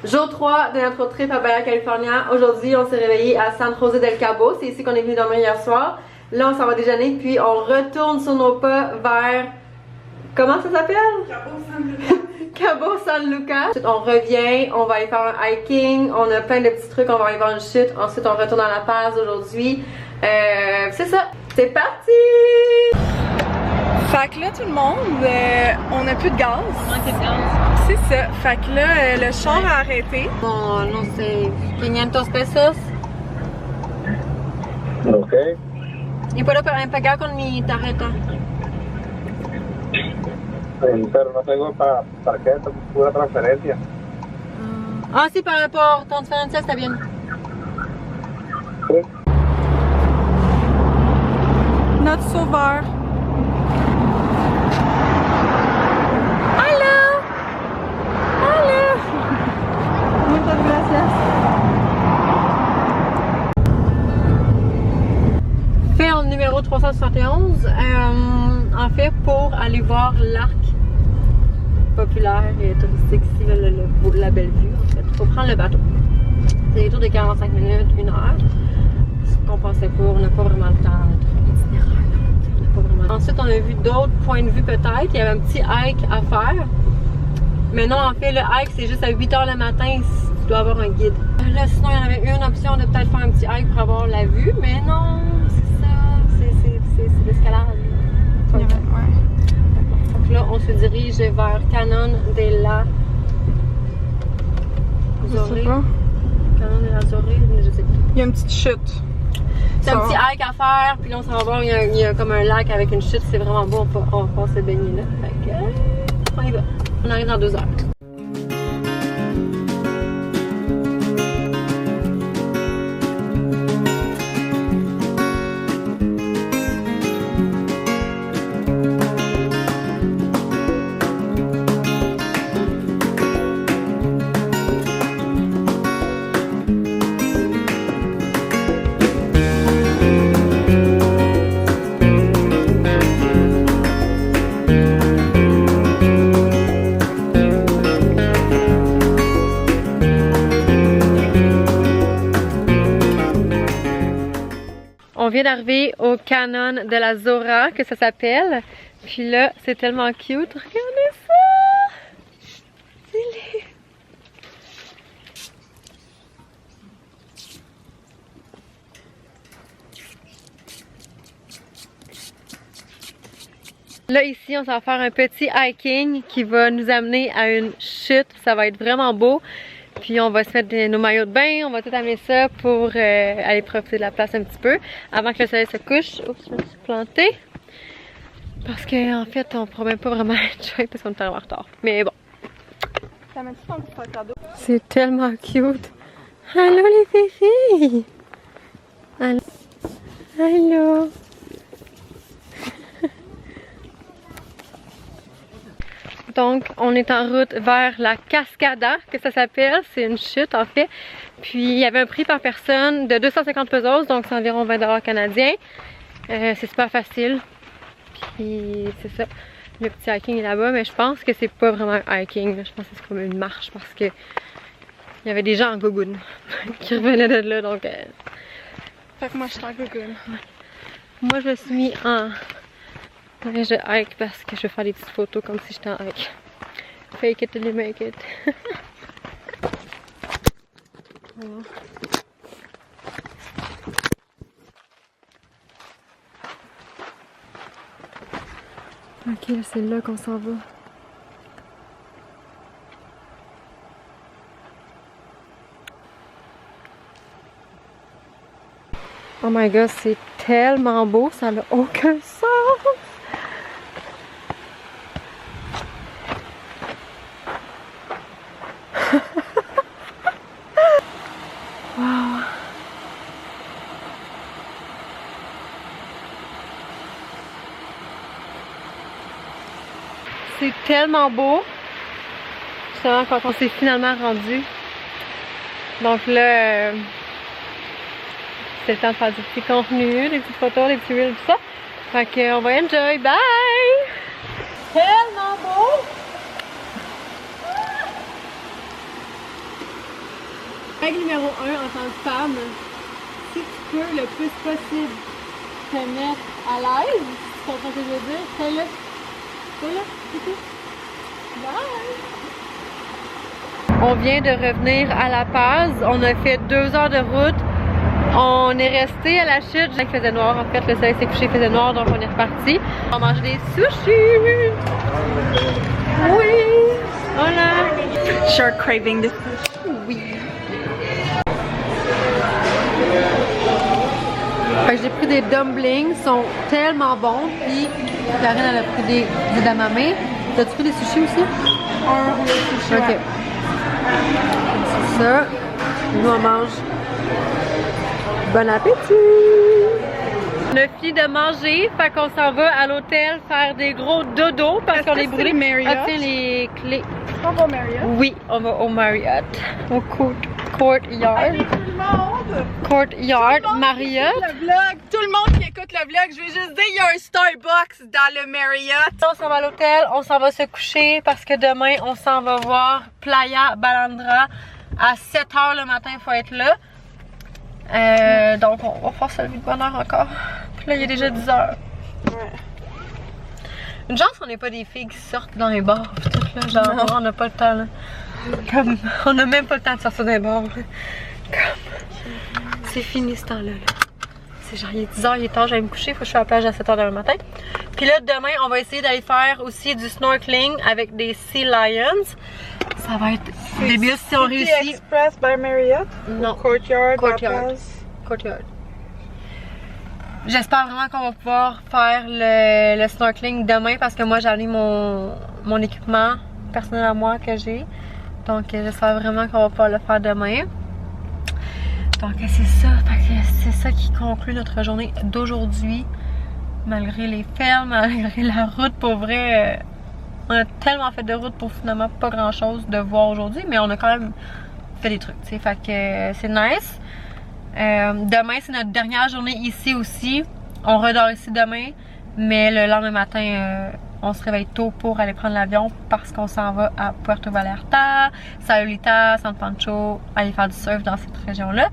Jour 3 de notre trip à Baja California. Aujourd'hui, on s'est réveillé à San José del Cabo. C'est ici qu'on est venu dormir hier soir. Là, on s'en va déjeuner, puis on retourne sur nos pas vers... Comment ça s'appelle? Cabo San Lucas. Cabo San Lucas. Ensuite, on revient, on va aller faire un hiking. On a plein de petits trucs, on va aller voir une chute. Ensuite, on retourne dans La Paz aujourd'hui. C'est ça. C'est parti! Fait que là, tout le monde, on n'a plus de gaz. On manque de gaz. C'est ça. Fait que là, le char a arrêté. Bon, no sé, 500 pesos. Ok. Y puedo pagar con mi tarjeta. Pero no tengo tarjeta, pura transferencia. Ah, sí, por transferencia está bien. Sí. Notre sauveur. Muchas gracias. Ferme numéro 371. En fait, pour aller voir l'arc populaire et touristique ici, la belle vue, en fait, il faut prendre le bateau. C'est des tours de 45 minutes, 1 heure. Ce qu'on pensait pas, on n'a pas vraiment le temps. Ensuite, on a vu d'autres points de vue peut-être. Il y avait un petit hike à faire. Mais non, en fait, le hike, c'est juste à 8 h le matin si tu dois avoir un guide. Là, sinon, il y en avait une option de peut-être faire un petit hike pour avoir la vue. Mais non, c'est ça. C'est l'escalade. Ouais. Donc là, on se dirige vers Canon de la Zorée. Canon de la Zorée, je sais plus. Il y a une petite chute. C'est un petit hike à faire, puis là on s'en va voir, il y a comme un lac avec une chute, c'est vraiment beau, on va pouvoir se baigner là. Fait que, on y va. On arrive dans 2 heures. On vient d'arriver au Canon de la Zora, que ça s'appelle. Puis là, c'est tellement cute. Regardez ça! C'est là, ici, on va faire un petit hiking qui va nous amener à une chute. Ça va être vraiment beau. Puis on va se mettre nos maillots de bain, on va tout amener ça pour aller profiter de la place un petit peu avant que le soleil se couche. Oups, je me suis plantée. Parce qu'en fait, on ne pourra même pas vraiment enjoy parce qu'on est en retard. Mais bon. C'est tellement cute. Allô les filles! Allô? Allô? Donc, on est en route vers la Cascada, que ça s'appelle. C'est une chute, en fait. Puis, il y avait un prix par personne de 250 pesos, donc c'est environ 20 $ canadiens. C'est super facile. Puis, c'est ça. Le petit hiking est là-bas, mais je pense que c'est pas vraiment un hiking. Je pense que c'est comme une marche parce que il y avait des gens en gogoune qui revenaient de là, donc... Fait que moi, je suis en gogoune. Moi, je me suis mis en... Ouais, je hike parce que je vais faire des petites photos comme si j'étais en hike. Fake it till you make it. Voilà. Ok, c'est là qu'on s'en va. Oh my god, c'est tellement beau, ça n'a aucun sens! Wow! C'est tellement beau! Justement, quand on s'est finalement rendu. Donc là, c'est le temps de faire du petit contenu, des petites photos, des petits reels, tout ça. Fait qu'on va enjoy. Bye! Tellement beau! Règle numéro 1 en tant que femme, si tu peux le plus possible te mettre à l'aise, tu comprends ce que je veux dire, fais-le. Fais-le, c'est tout. Bye! On vient de revenir à La Paz. On a fait 2 heures de route. On est resté à la chute. Il faisait noir, en fait, le soleil s'est couché, il faisait noir, donc on est reparti. On mange des sushis. Oui! Voilà! Shark craving this. Oui! Fait que j'ai pris des dumplings, ils sont tellement bons. Puis Karine, elle a pris des edamame. T'as-tu pris des sushis aussi? Un sushi. Ok. C'est ça. Nous on mange. Bon appétit! On a fini de manger, fait qu'on s'en va à l'hôtel faire des gros dodos parce qu'on est brûlé. Marriott? Obtiens les clés. On va au Marriott? Oui, on va au Marriott. Au Courtyard. Tout le monde! Courtyard, Marriott. Le vlog! Tout le monde qui écoute le vlog, je vais juste dire, il y a un Starbucks dans le Marriott. On s'en va à l'hôtel, on s'en va se coucher parce que demain, on s'en va voir Playa Balandra à 7h le matin, il faut être là. Donc on va faire sa vie de bonheur encore. Puis là il est déjà 10h. Ouais. Une chance qu'on n'est pas des filles qui sortent dans les bars pis tout là, genre Non. on n'a pas le temps là. Comme on n'a même pas le temps de sortir dans les bars. Comme c'est fini ce temps là. C'est genre il est 10h, il est tard, j'allais me coucher, faut que je sois à la plage à 7h le matin. Puis là demain on va essayer d'aller faire aussi du snorkeling avec des Sea Lions. Ça va être débile si on City réussit. Express by Marriott? Non. Courtyard. Courtyard. La Paz. Courtyard. J'espère vraiment qu'on va pouvoir faire le snorkeling demain parce que moi j'ai amené mon équipement personnel à moi que j'ai. Donc j'espère vraiment qu'on va pouvoir le faire demain. Donc c'est ça, c'est ça qui conclut notre journée d'aujourd'hui. Malgré les fermes, malgré la route, pour vrai, on a tellement fait de route pour finalement pas grand chose de voir aujourd'hui, mais on a quand même fait des trucs, tu sais, fait que c'est nice. Demain c'est notre dernière journée ici aussi. On redort ici demain, mais le lendemain matin on se réveille tôt pour aller prendre l'avion parce qu'on s'en va à Puerto Vallarta, Sayulita, San Pancho, aller faire du surf dans cette région-là.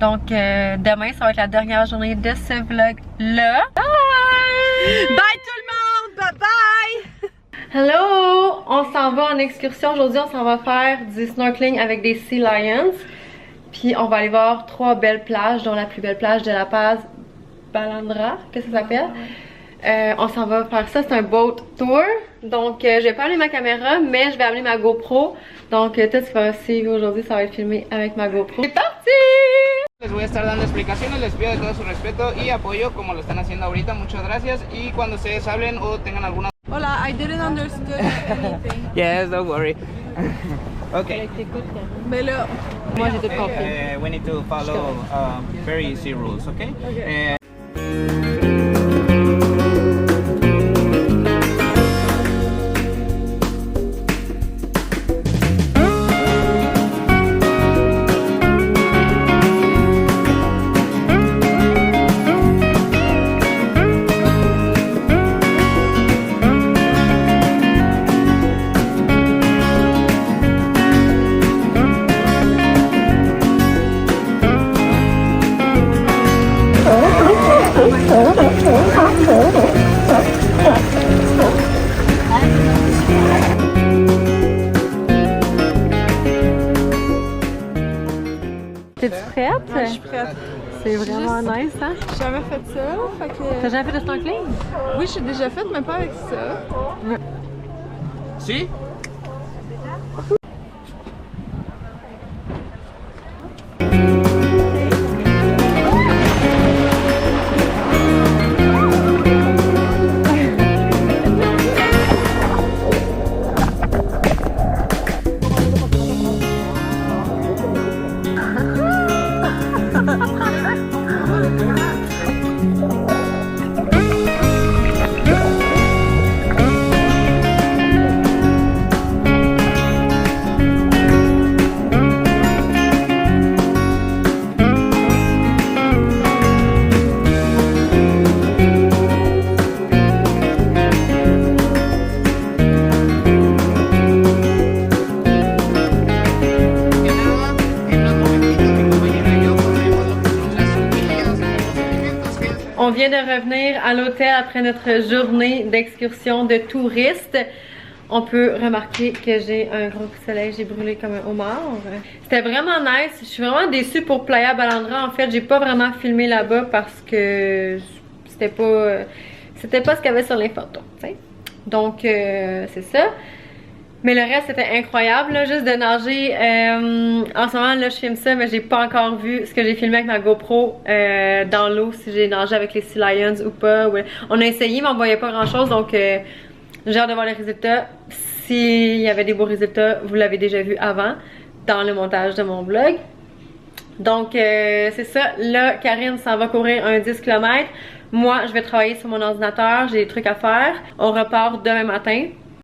Donc demain ça va être la dernière journée de ce vlog-là. Bye! Bye tout le monde! Bye bye! Hello! On s'en va en excursion aujourd'hui, on s'en va faire du snorkeling avec des Sea Lions. Puis on va aller voir 3 belles plages, dont la plus belle plage de La Paz, Balandra, qu'est-ce que ça s'appelle? On s'en va faire ça, c'est un boat tour. Donc je vais pas amener ma caméra, mais je vais amener ma GoPro. Donc tout ce qu'on va suivre aujourd'hui, ça va être filmé avec ma GoPro. C'est parti! Les voy a estar dando explicaciones, les pido de todo su respeto y apoyo como lo están haciendo ahorita, muchas gracias y cuando ustedes hablen o tengan alguna... Hola, I didn't understand anything. Yes, don't worry. Okay. Mais là, Moi j'ai tout compris. We need to follow very easy rules, okay? Okay. T'es-tu prête? Ouais, je suis prête. C'est vraiment nice, hein? J'ai jamais fait ça, fait T'as que... jamais fait de snorkeling? Oui, j'ai déjà fait, mais pas avec ça. ¿Sí? On vient de revenir à l'hôtel après notre journée d'excursion de touristes. On peut remarquer que j'ai un gros coup de soleil, j'ai brûlé comme un homard. C'était vraiment nice. Je suis vraiment déçue pour Playa Balandra. En fait, j'ai pas vraiment filmé là-bas parce que c'était pas ce qu'il y avait sur les photos, t'sais. Donc, c'est ça. Mais le reste, c'était incroyable, là, juste de nager. En ce moment, là, je filme ça, mais j'ai pas encore vu ce que j'ai filmé avec ma GoPro dans l'eau, si j'ai nagé avec les Sea Lions ou pas. Ouais. On a essayé, mais on voyait pas grand-chose, donc j'ai hâte de voir les résultats. S'il y avait des beaux résultats, vous l'avez déjà vu avant, dans le montage de mon vlog. Donc, c'est ça. Là, Karine s'en va courir un 10 km. Moi, je vais travailler sur mon ordinateur, j'ai des trucs à faire. On repart demain matin.